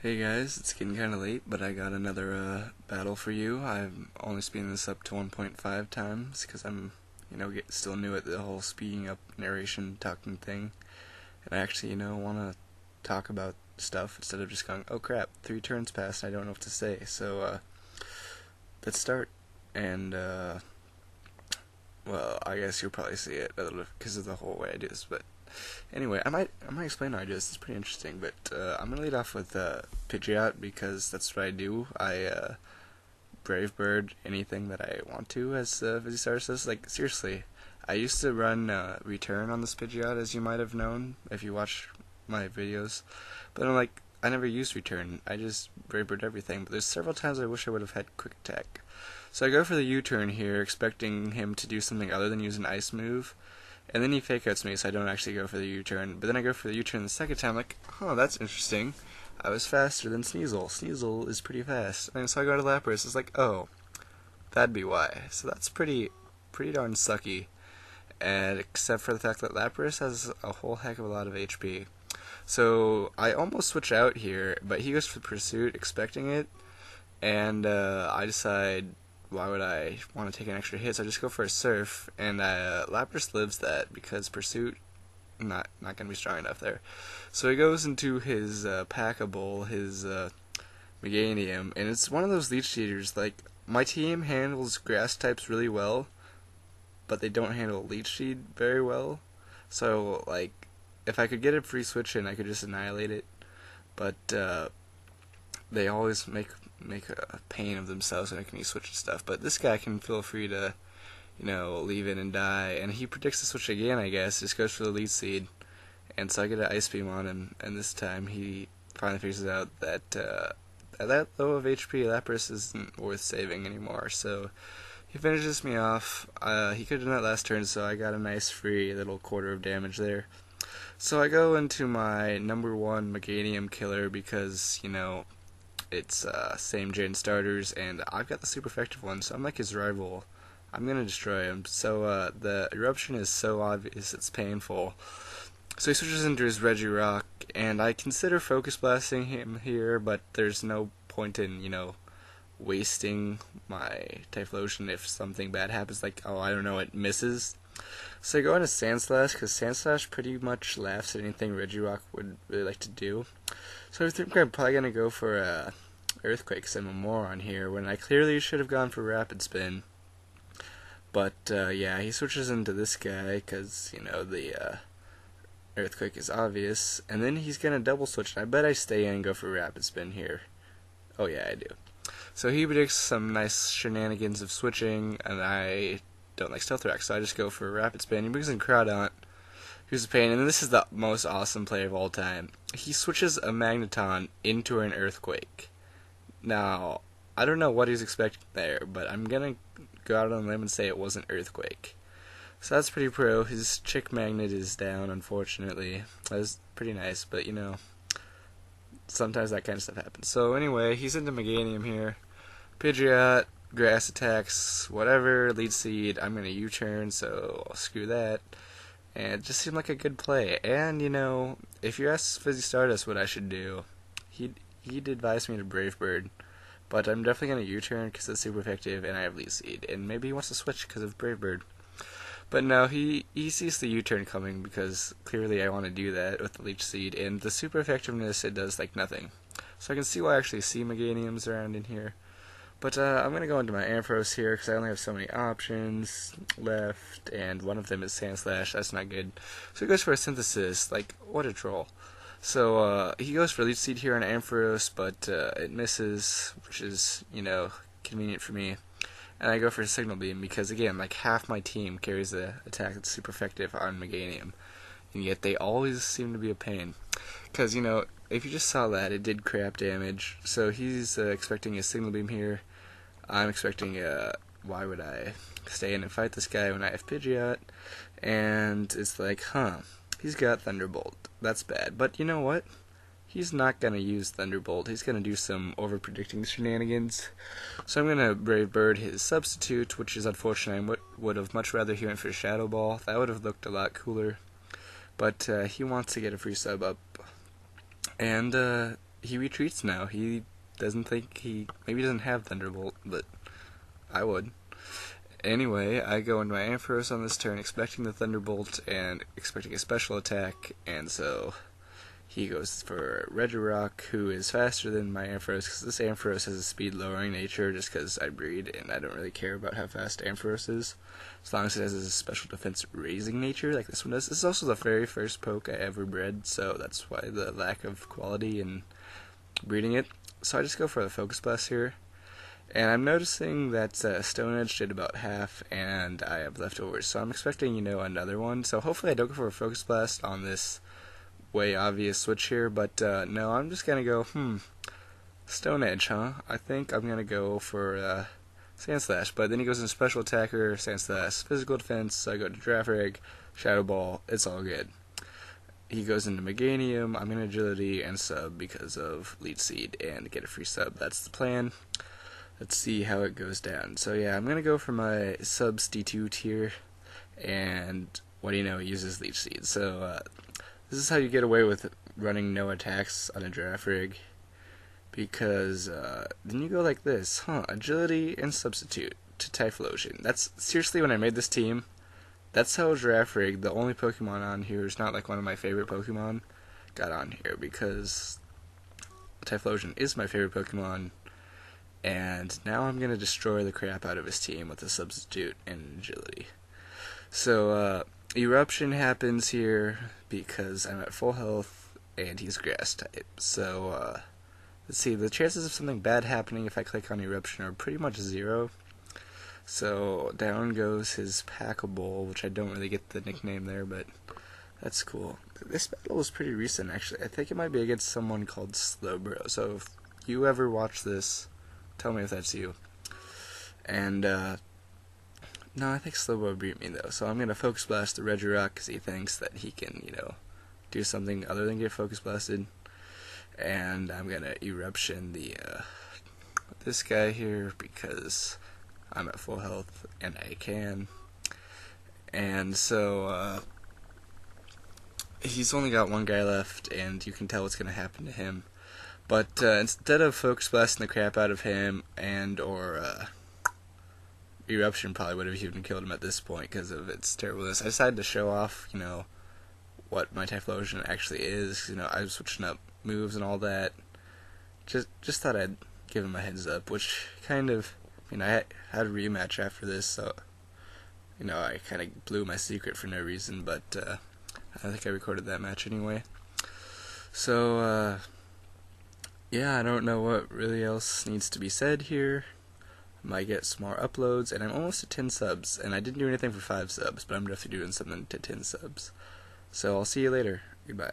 Hey guys, it's getting kind of late, but I got another battle for you. I'm only speeding this up to 1.5 times because I'm, still new at the whole speeding up narration talking thing. And I actually, want to talk about stuff instead of just going, oh crap, 3 turns passed and I don't know what to say. So, let's start. And, well, I guess you'll probably see it because of the whole way I do this, but anyway, I might explain how I do this. It's pretty interesting, but I'm gonna lead off with Pidgeot because that's what I do. I Brave Bird anything that I want to as Busy Star says. Like seriously, I used to run Return on this Pidgeot, as you might have known if you watch my videos. But I'm like, I never used Return. I just Brave Bird everything. But there's several times I wish I would have had Quick Attack. So I go for the U-turn here, expecting him to do something other than use an Ice move. And then he fake outs me, so I don't actually go for the U-turn. But then I go for the U-turn the second time, like, huh, that's interesting. I was faster than Sneasel. Sneasel is pretty fast. And so I go to Lapras, it's like, oh, that'd be why. So that's pretty darn sucky. And except for the fact that Lapras has a whole heck of a lot of HP. So I almost switch out here, but he goes for Pursuit, expecting it. And I decide, why would I want to take an extra hit? So I just go for a Surf, and Lapras lives that because Pursuit not gonna be strong enough there. So he goes into his Packable, his Meganium, and it's one of those leech cheaters. Like my team handles grass types really well, but they don't handle leech seed very well. So like, if I could get a free switch in, I could just annihilate it. But they always make a pain of themselves when I can use switch and stuff. But this guy can feel free to, leave it and die. And he predicts the switch again, I guess. Just goes for the lead seed. And so I get an Ice Beam on him. And this time he finally figures out that at that low of HP, Lapras isn't worth saving anymore. So he finishes me off. He could have done that last turn, so I got a nice free little quarter of damage there. So I go into my number one Meganium killer because, it's same gen starters, and I've got the super effective one, so I'm like his rival. I'm gonna destroy him. So the eruption is so obvious, it's painful. So he switches into his Regirock, and I consider focus blasting him here, but there's no point in wasting my Typhlosion if something bad happens, like oh I don't know, it misses. So I go into Sandslash because Sandslash pretty much laughs at anything Regirock would really like to do. So I think I'm probably gonna go for Earthquake because I'm a moron here when I clearly should have gone for Rapid Spin. But yeah, he switches into this guy because the Earthquake is obvious, and then he's gonna double switch. And I bet I stay in and go for Rapid Spin here. Oh yeah, I do. So he predicts some nice shenanigans of switching, and I don't like Stealth Rock, so I just go for Rapid Spin. He brings in Crowdont, who's a pain, and this is the most awesome play of all time. He switches a Magneton into an Earthquake. Now, I don't know what he's expecting there, but I'm gonna go out on a limb and say it wasn't Earthquake. So that's pretty pro. His Chick Magnet is down, unfortunately. That was pretty nice, but sometimes that kind of stuff happens. So anyway, he's into Meganium here. Pidgeot, Grass attacks, whatever, Lead Seed. I'm gonna U-turn, so screw that. And it just seemed like a good play. And if you ask Fizzy Stardust what I should do, he'd advise me to Brave Bird. But I'm definitely gonna U-turn because it's super effective, and I have Lead Seed. And maybe he wants to switch because of Brave Bird. But no, he sees the U-turn coming because clearly I want to do that with the Leech Seed. And the super effectiveness, it does like nothing. So I can see why I actually see Meganiums around in here. But I'm going to go into my Ampharos here because I only have so many options left, and one of them is Sandslash. That's not good. So he goes for a Synthesis. Like, what a troll. So he goes for Leech Seed here on Ampharos, but it misses, which is, convenient for me. And I go for a Signal Beam because, again, like half my team carries the attack that's super effective on Meganium. And yet they always seem to be a pain. Because, if you just saw that, it did crap damage. So he's expecting a Signal Beam here. I'm expecting why would I stay in and fight this guy when I have Pidgeot? And it's like, he's got Thunderbolt. That's bad. But you know what? He's not going to use Thunderbolt. He's going to do some over-predicting shenanigans. So I'm going to Brave Bird his substitute, which is unfortunate. I would have much rather he went for Shadow Ball. That would have looked a lot cooler. But he wants to get a free sub up. And he retreats now. He doesn't think maybe doesn't have Thunderbolt, but I would. Anyway, I go into my Ampharos on this turn, expecting the Thunderbolt and expecting a special attack, and so he goes for Regirock, who is faster than my Ampharos, because this Ampharos has a speed-lowering nature, just because I breed, and I don't really care about how fast Ampharos is, as long as it has a special defense-raising nature, like this one does. This is also the very first poke I ever bred, so that's why the lack of quality in breeding it. So I just go for the Focus Blast here, and I'm noticing that Stone Edge did about half, and I have leftovers, so I'm expecting, another one, so hopefully I don't go for a Focus Blast on this way obvious switch here, but no, I'm just gonna go, Stone Edge, huh? I think I'm gonna go for Sand Slash, but then he goes into Special Attacker, Sand Slash, Physical Defense, so I go to Giraffe Shadow Ball, it's all good. He goes into Meganium, I'm in Agility, and Sub because of Leech Seed, and get a free Sub, that's the plan. Let's see how it goes down. So yeah, I'm gonna go for my Subs D2 tier, and what do you know, he uses Leech Seed, so this is how you get away with running no attacks on a Giraffe Rig, because then you go like this, Agility and Substitute to Typhlosion. That's seriously, when I made this team, that's how Giraffe Rig, the only Pokemon on here is not like one of my favorite Pokemon, got on here, because Typhlosion is my favorite Pokemon, and now I'm going to destroy the crap out of his team with a Substitute and Agility. So, Eruption happens here because I'm at full health and he's Grass type. So, let's see, the chances of something bad happening if I click on Eruption are pretty much 0. So, down goes his Packable, which I don't really get the nickname there, but that's cool. This battle was pretty recent, actually. I think it might be against someone called Slowbro. So, if you ever watch this, tell me if that's you. And, no, I think Slowbro beat me, though, so I'm going to Focus Blast the Regirock because he thinks that he can, do something other than get Focus Blasted. And I'm going to Eruption this guy here because I'm at full health and I can. And so, he's only got one guy left, and you can tell what's going to happen to him. But instead of Focus Blasting the crap out of him or Eruption probably would have even killed him at this point because of its terribleness, I decided to show off, what my Typhlosion actually is. I was switching up moves and all that. Just thought I'd give him a heads up, which kind of, I had a rematch after this, so, I kind of blew my secret for no reason, but I think I recorded that match anyway. So, yeah, I don't know what really else needs to be said here. Might get some more uploads, and I'm almost at 10 subs, and I didn't do anything for 5 subs, but I'm definitely doing something to 10 subs. So I'll see you later. Goodbye.